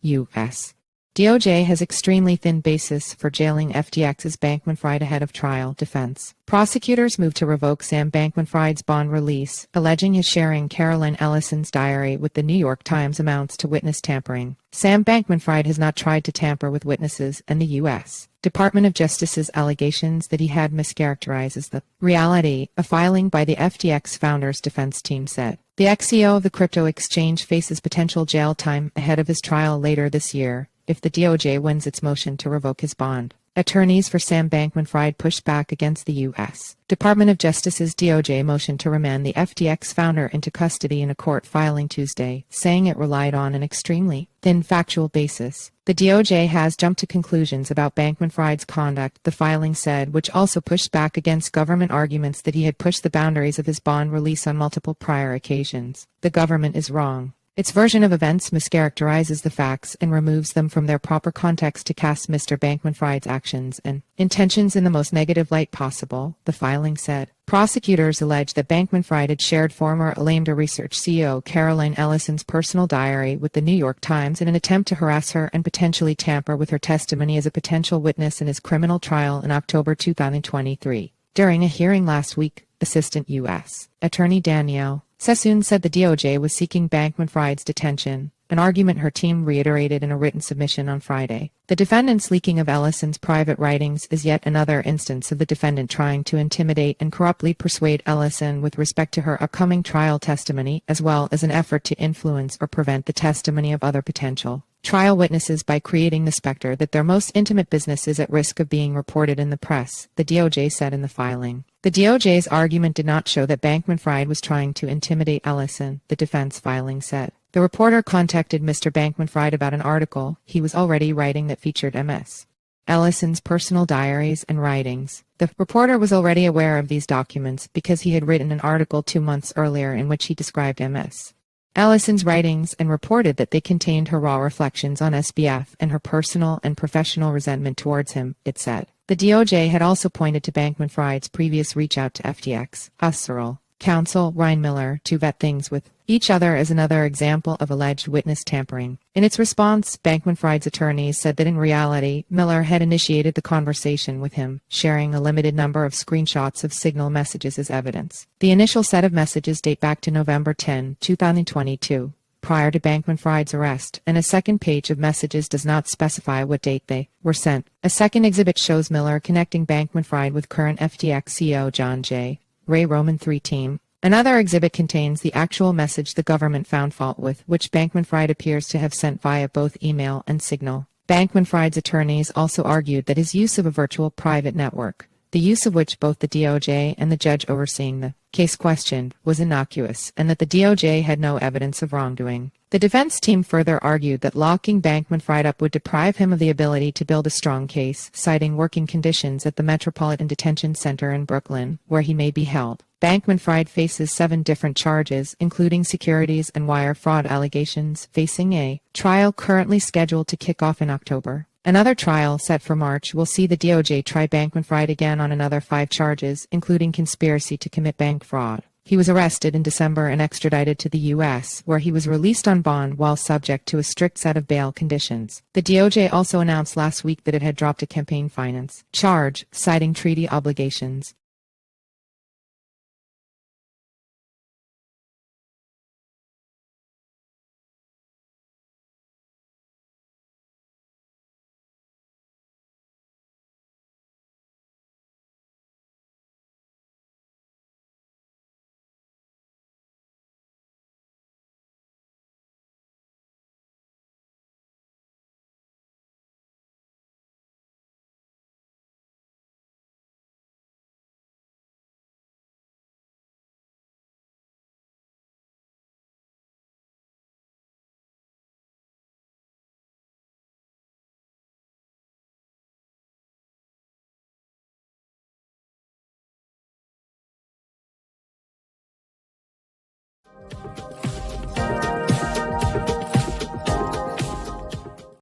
U.S. DOJ has extremely thin basis for jailing FTX's Bankman-Fried ahead of trial, defense. Prosecutors moved to revoke Sam Bankman-Fried's bond release, alleging his sharing Caroline Ellison's diary with the New York Times amounts to witness tampering. Sam Bankman-Fried has not tried to tamper with witnesses, and the U.S. Department of Justice's allegations that he had mischaracterizes the reality, a filing by the FTX founder's defense team said. The ex-CEO of the crypto exchange faces potential jail time ahead of his trial later this year if the DOJ wins its motion to revoke his bond. Attorneys for Sam Bankman-Fried pushed back against the U.S. Department of Justice's DOJ motion to remand the FTX founder into custody in a court filing Tuesday, saying it relied on an extremely thin factual basis. The DOJ has jumped to conclusions about Bankman-Fried's conduct, the filing said, which also pushed back against government arguments that he had pushed the boundaries of his bond release on multiple prior occasions. The government is wrong. Its version of events mischaracterizes the facts and removes them from their proper context to cast Mr. Bankman-Fried's actions and intentions in the most negative light possible, the filing said. Prosecutors alleged that Bankman-Fried had shared former Alameda Research CEO Caroline Ellison's personal diary with the New York Times in an attempt to harass her and potentially tamper with her testimony as a potential witness in his criminal trial in October 2023. During a hearing last week, Assistant U.S. Attorney Danielle Sassoon said the DOJ was seeking Bankman-Fried's detention, an argument her team reiterated in a written submission on Friday. The defendant's leaking of Ellison's private writings is yet another instance of the defendant trying to intimidate and corruptly persuade Ellison with respect to her upcoming trial testimony, as well as an effort to influence or prevent the testimony of other potential trial witnesses by creating the specter that their most intimate business is at risk of being reported in the press, the DOJ said in the filing. The DOJ's argument did not show that Bankman-Fried was trying to intimidate Ellison, the defense filing said. The reporter contacted Mr. Bankman-Fried about an article he was already writing that featured Ms. Ellison's personal diaries and writings. The reporter was already aware of these documents because he had written an article 2 months earlier in which he described Ms. Ellison's writings and reported that they contained her raw reflections on SBF and her personal and professional resentment towards him, it said. The DOJ had also pointed to Bankman-Fried's previous reach-out to FTX, Usseral, counsel Ryan Miller to vet things with each other as another example of alleged witness tampering. In its response, Bankman-Fried's attorneys said that in reality, Miller had initiated the conversation with him, sharing a limited number of screenshots of signal messages as evidence. The initial set of messages date back to November 10, 2022, prior to Bankman-Fried's arrest, and a second page of messages does not specify what date they were sent. A second exhibit shows Miller connecting Bankman-Fried with current FTX CEO John J. Ray Roman III team. Another exhibit contains the actual message the government found fault with, which Bankman-Fried appears to have sent via both email and Signal. Bankman-Fried's attorneys also argued that his use of a virtual private network, the use of which both the DOJ and the judge overseeing the case questioned, was innocuous, and that the DOJ had no evidence of wrongdoing. The defense team further argued that locking Bankman-Fried up would deprive him of the ability to build a strong case, citing working conditions at the Metropolitan Detention Center in Brooklyn, where he may be held. Bankman-Fried faces 7 different charges, including securities and wire fraud allegations, facing a trial currently scheduled to kick off in October. Another trial, set for March, will see the DOJ try Bankman-Fried again on another 5 charges, including conspiracy to commit bank fraud. He was arrested in December and extradited to the U.S., where he was released on bond while subject to a strict set of bail conditions. The DOJ also announced last week that it had dropped a campaign finance charge, citing treaty obligations.